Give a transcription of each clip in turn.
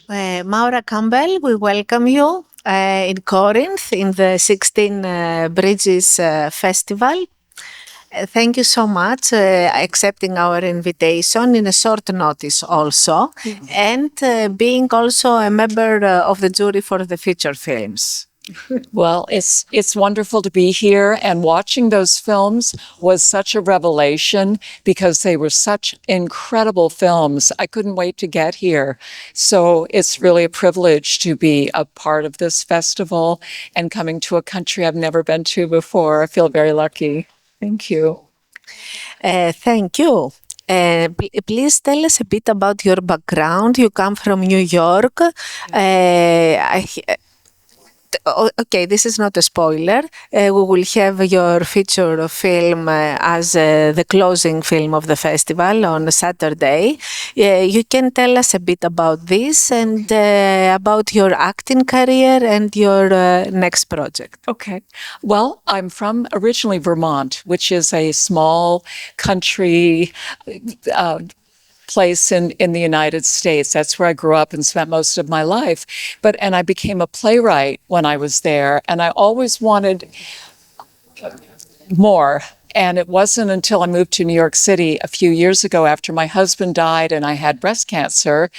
Maura Campbell, we welcome you in Corinth in the 16 Bridges Festival. Thank you so much accepting our invitation in a short notice also, and being also a member of the jury for the feature films. Well, it's wonderful to be here, and watching those films was such a revelation because they were such incredible films. I couldn't wait to get here. So it's really a privilege to be a part of this festival and coming to a country I've never been to before. I feel very lucky. Thank you. Thank you. Please tell us a bit about your background. You come from New York. Okay, this is not a spoiler. We will have your feature film as the closing film of the festival on Saturday. You can tell us a bit about this and about your acting career and your next project. Okay. Well, I'm from originally Vermont, which is a small country place in the United States. That's where I grew up and spent most of my life. And I became a playwright when I was there, and I always wanted more. And it wasn't until I moved to New York City a few years ago after my husband died and I had breast cancer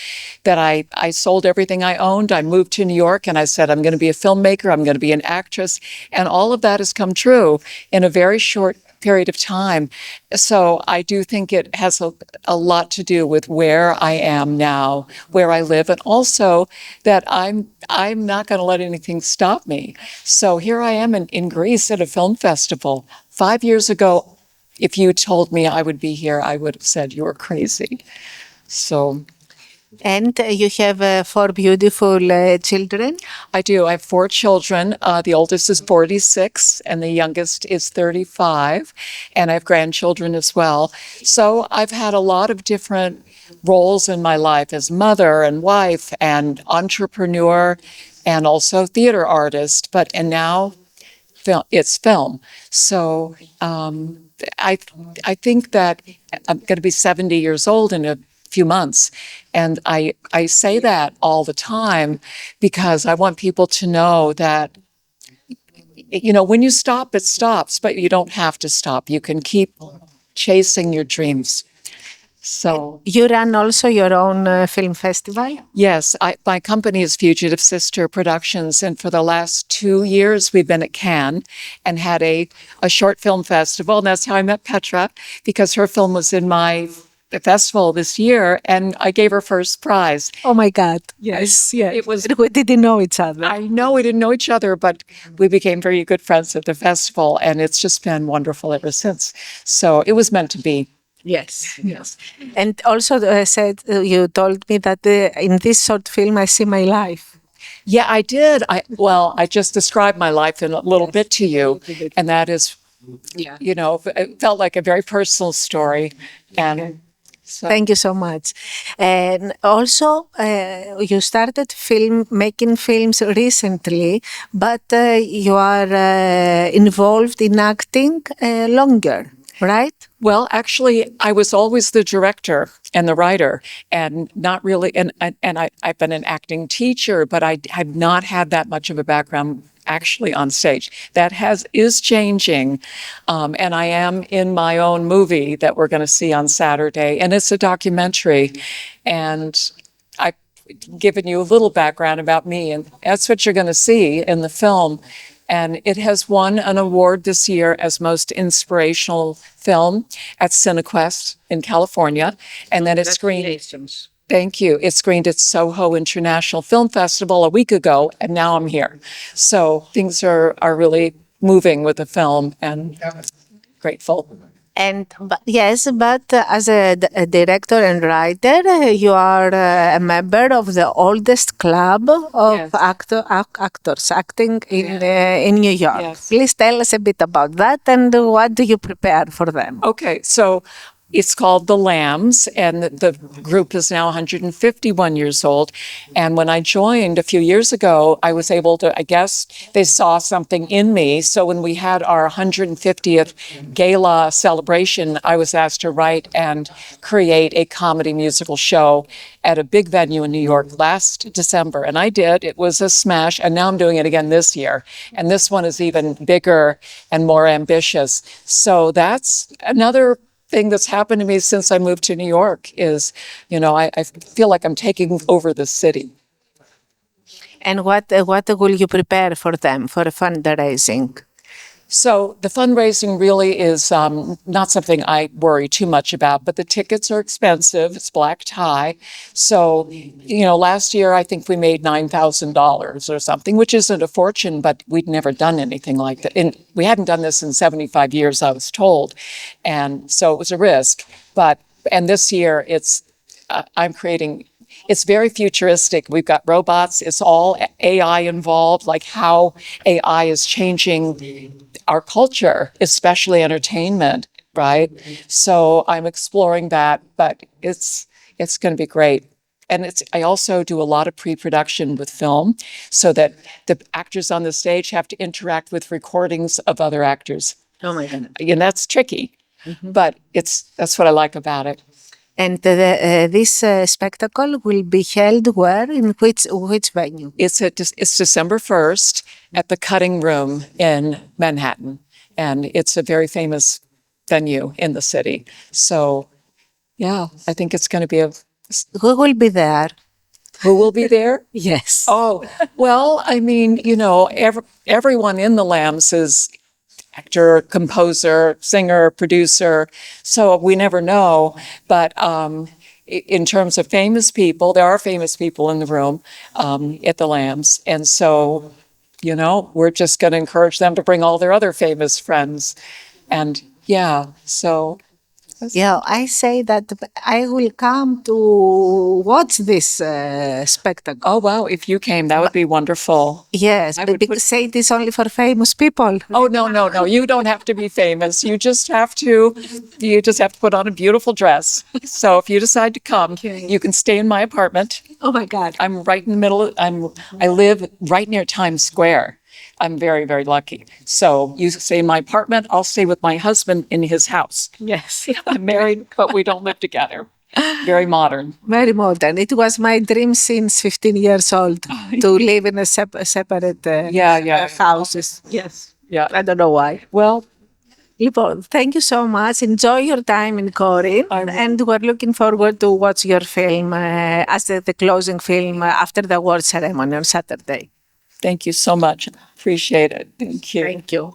that I sold everything I owned. I moved to New York and I said, I'm going to be a filmmaker, I'm going to be an actress. And all of that has come true in a very short period of time. So I do think it has a lot to do with where I am now, where I live, and also that I'm not going to let anything stop me. So here I am in Greece at a film festival. 5 years ago, if you told me I would be here, I would have said you were crazy. So. And you have 4 beautiful children? I do. I have 4 children. The oldest is 46 and the youngest is 35. And I have grandchildren as well. So I've had a lot of different roles in my life as mother and wife and entrepreneur and also theater artist. And now it's film. So I think that I'm going to be 70 years old in a few months. And I say that all the time because I want people to know that, when you stop, it stops, but you don't have to stop. You can keep chasing your dreams. So you run also your own film festival? Yes, my company is Fugitive Sister Productions, and for the last 2 years we've been at Cannes and had a short film festival, and that's how I met Petra, because her film was in my festival this year, and I gave her first prize. Oh my God! Yes, it was. We didn't know each other. I know we didn't know each other, but we became very good friends at the festival, and it's just been wonderful ever since. So it was meant to be. Yes. And also you told me that in this short film I see my life. Yeah, I did. I just described my life in a little bit to you, and that is, it felt like a very personal story. And so. Thank you so much. And also, you started making films recently, but you are involved in acting longer, right? Well, actually, I was always the director and the writer, and not really. And I've been an acting teacher, but I have not had that much of a background actually on stage. That is changing, and I am in my own movie that we're going to see on Saturday, and it's a documentary, and I've given you a little background about me, and that's what you're going to see in the film. And it has won an award this year as most inspirational film at CineQuest in California. And then it screened. Thank you. It screened at Soho International Film Festival a week ago, and now I'm here. So things are really moving with the film, and grateful. But as a director and writer, you are a member of the oldest club of actors acting in New York. Yes. Please tell us a bit about that and what do you prepare for them? Okay, so It's called The Lambs, and the group is now 151 years old. And when I joined a few years ago, I was able to, I guess they saw something in me. So when we had our 150th gala celebration, I was asked to write and create a comedy musical show at a big venue in New York last December. And I did. It was a smash. And now I'm doing it again this year. And this one is even bigger and more ambitious. So that's another thing that's happened to me since I moved to New York is, I feel like I'm taking over the city. And what will you prepare for them for fundraising? So the fundraising really is not something I worry too much about, but the tickets are expensive. It's black tie. So, last year I think we made $9,000 or something, which isn't a fortune, but we'd never done anything like that. And we hadn't done this in 75 years, I was told. And so it was a risk. And this year I'm creating. It's very futuristic. We've got robots. It's all AI involved, like how AI is changing our culture, especially entertainment, right? So I'm exploring that, but it's going to be great. And I also do a lot of pre-production with film so that the actors on the stage have to interact with recordings of other actors. Oh my God. And that's tricky, but that's what I like about it. And this spectacle will be held where? In which venue? It's December 1st at the Cutting Room in Manhattan. And it's a very famous venue in the city. So, yeah, I think it's going to be Who will be there? Who will be there? Yes. Oh, well, I mean, everyone in the Lambs is actor, composer, singer, producer. So we never know. But in terms of famous people, there are famous people in the room at the Lambs. And so, we're just going to encourage them to bring all their other famous friends. And yeah, so. Yeah, I say that I will come to watch this spectacle. Oh, wow. If you came, that would be wonderful. Yes, but because say it is only for famous people. Oh, no. You don't have to be famous. You just have to put on a beautiful dress. So if you decide to come, you can stay in my apartment. Oh my God. I'm right in the middle. I live right near Times Square. I'm very, very lucky. So you stay in my apartment. I'll stay with my husband in his house. Yes. I'm married, but we don't live together. Very modern. Very modern. It was my dream since 15 years old to live in a separate houses. Yes. Yeah. I don't know why. Well, Lipo, thank you so much. Enjoy your time in Corinth. And we're looking forward to watch your film as the closing film after the award ceremony on Saturday. thank you so much. Appreciate it. Thank you. Thank you.